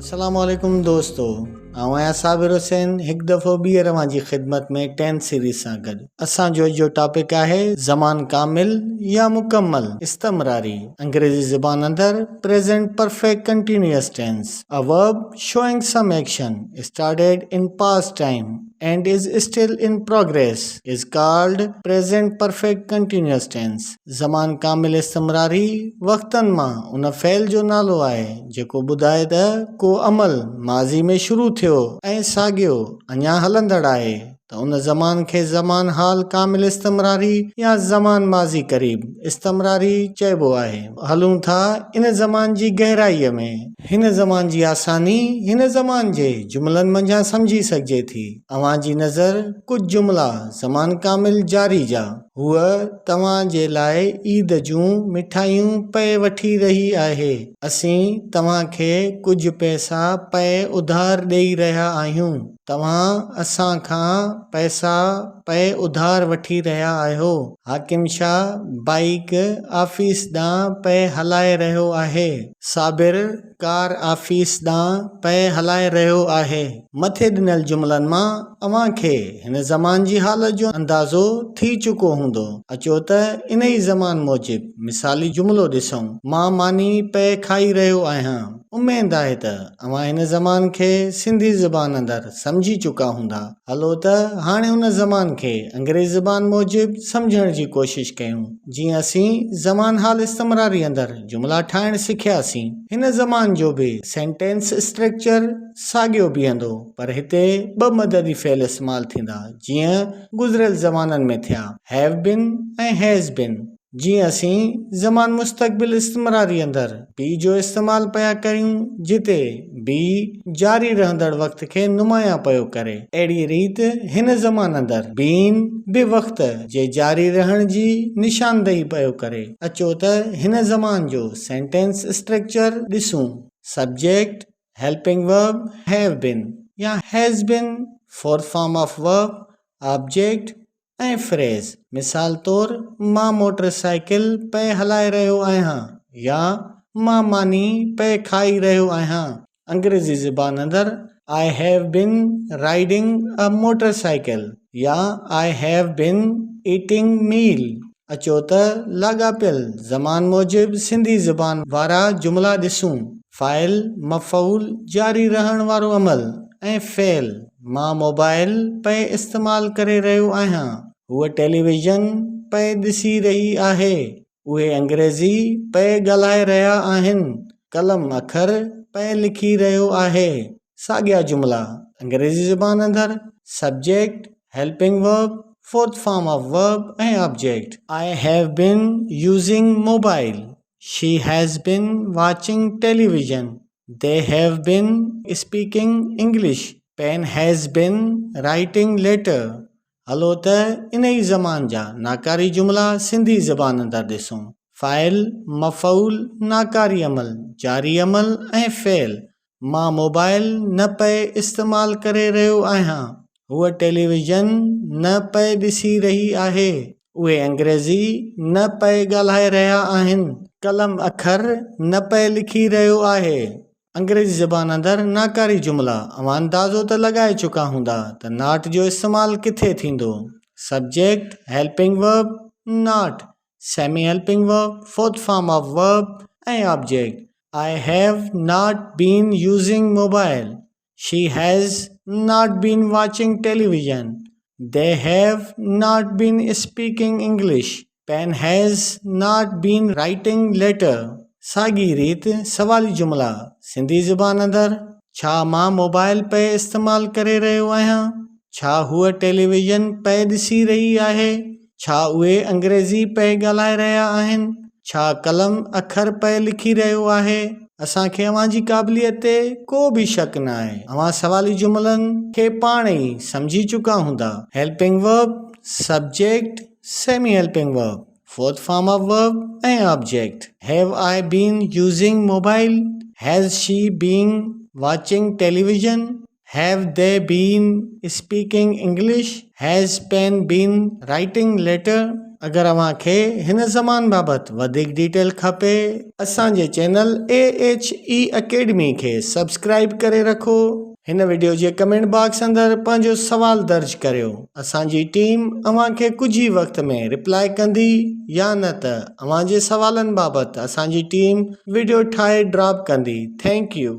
अस्सलामुअलैकुम दोस्तों, आवां साबिर हुसैन हिकु दफ़ो ॿीहर जी ख़िदमत में 10 सीरीज़ सां गॾु। असांजो जो टॉपिक आहे ज़मान कामिल या मुकम्मल इस्तमरारी। अंग्रेज़ी ज़बान अंदर present perfect continuous tense, a verb showing some action started in past time and is still in progress is called present perfect continuous tense. ज़मान कामिल इस्तमरारी वक़्तन मां उन फ़ेल जो नालो आहे जेको ॿुधाए त को अमल माज़ी में शुरू थियो ऐं साॻियो अञा हलंदड़ आहे त उन ज़मान खे ज़मान हाल कामिल इस्तमरारी या ज़मान माज़ी क़रीब इस्तमरारी चइबो आहे। हलूं था इन ज़मान जी गहराईअ में। हिन ज़मान जी आसानी हिन ज़मान जे जुमलनि मंझां समझी सघिजे थी। अवां जी नज़र कुझु जुमला ज़मान कामिल जारी जा। हूअ तव्हां जे लाइ ईद जूं मिठाइयूं पए वठी रही आहे। असीं तव्हां खे कुझु पैसा पए उधार ॾेई रहिया आहियूं। तव्हां असां खां पैसा पए उधार वठी रहिया आहियो। हाकिम शाह बाइक ऑफिस ॾांहुं पए हलाए रहियो आहे। साबिर कार ऑफिस ॾांहुं पए हलाए रहियो आहे। मथे ॾिनल जुमलनि मां अव्हां खे हिन ज़मान जी हालत जो अंदाज़ो थी चुको हूंदो। अचो त इन ई ज़मान मूजिब मिसाली जुमिलो ॾिसूं। मां मानी पए खाई रहियो आहियां। उमेद आहे त अव्हां हिन ज़मान खे सिंधी ज़बान अंदरि समझी चुका हूंदा। हलो त हाणे हुन ज़मान खे अंग्रेज़ी ज़बान मूजिब समझण जी कोशिश कयूं। जीअं असीं ज़मान हाल इस्तमरारी अंदरि जुमला ठाहिण सिखियासीं। हिन ज़मान जो बि सेंटेंस स्ट्रक्चर साॻियो बीहंदो, पर हिते ॿ मददी फ़ेल इस्तेमाल थींदा जीअं गुज़िरियल ज़माननि में थिया, हैव बिन ऐं हैज़ बिन। जीअं असीं ज़मान मुस्तक़बिल इस्तमरारी अंदरि बी जो इस्तेमाल पिया कयूं, जिते बी जारी रहंदड़ वक़्त खे नुमायां पियो करे, अहिड़ी रीति हिन ज़मान अंदरि बीन बि वक़्त जे जारी रहण जी निशानदेही पियो करे। अचो त हिन ज़मान जो सेंटेंस स्ट्रक्चर ॾिसूं। Subject, helping verb have been या has been, fourth form of verb, object ऐं फ्रेज़। मिसाल तौर मां मोटरसाइकिल पए हलाए रहियो आहियां या मां मानी पए खाई रहियो आहियां। अंग्रेज़ी ज़बान अंदरि आई have bin riding a motorcycle या आई हैव बिन ईटिंग मील। अचो त लाॻापियल ज़मान मूजिब सिंधी ज़बान वारा जुमला ॾिसूं। फ़ाइल, मफ़ऊल, जारी रहण वारो अमल ऐं फ़ेल। मां मोबाइल पए इस्तेमाल करे रहियो आहियां। हूअ टेलीविज़न पए ॾिसी रही आहे। उहे अंग्रेज़ी पए ॻाल्हाए रहिया आहिनि। कलम अखर पए लिखी रहियो आहे। साॻिया जुमला अंग्रेज़ी ज़बान अंदरि subject, helping verb, fourth form of verb ऐं object. I have been using mobile, she has been watching television, they have been speaking English, pen has been writing letter. Hello त इन ई ज़मान जा नाकारी जुमला सिंधी ज़बान अंदरि ॾिसूं। फ़ाइल, मफ़ऊल, नाकारी अमल, जारी अमल ऐं फ़ेल। मां मोबाइल न पए इस्तेमाल करे रहियो आहियां। हूअ टेलीविज़न न पए ॾिसी रही आहे। उहे अंग्रेज़ी न पए ॻाल्हाए रहिया आहिनि। कलम अखर न पए लिखी रहियो आहे। अंग्रेज़ी ज़बान अंदरि नाकारी जुमला अवां अंदाज़ो त लॻाए चुका हूंदा त नॉट जो इस्तेमालु किथे थींदो। Subject, helping verb, not, semi helping verb, fourth form of verb ऐं object. I have not been using mobile. She has not been watching television. They have not been speaking English. Pen has not been writing letter. साॻी रीति सवाली जुमला सिंधी ज़बान अंदरि छा मां mobile पए इस्तेमाल करे रहियो आहियां? छा हूअ टेलीविज़न पए ॾिसी रही आहे? छा उहे अंग्रेज़ी पए ॻाल्हाए रहिया आहिनि? छा कलम अखर पए लिखी रहियो आहे? असांखे अव्हां जी क़ाबिलियत ते को बि शक न आहे। अव्हां सवाली जुमलनि खे पाण ई समझी चुका हूंदा। Helping verb, subject, semi helping verb, fourth form of verb ऐं object. Have I been using mobile? Has she been watching television? Have they been speaking English? Has pen been writing letter? अगरि अव्हांखे हिन ज़मान बाबति वधीक detail खपे असांजे channel AHE academy खे सब्सक्राइब करे रखो। हिन वीडियो जे कमेंट बॉक्स अंदरि पंहिंजो सवाल दर्ज करियो। असांजी टीम अव्हांखे कुझु ई वक़्त में रिप्लाई कंदी या न त अव्हांजे सवालनि बाबति असांजी टीम वीडियो ठाहे ड्रॉप कंदी। Thank U.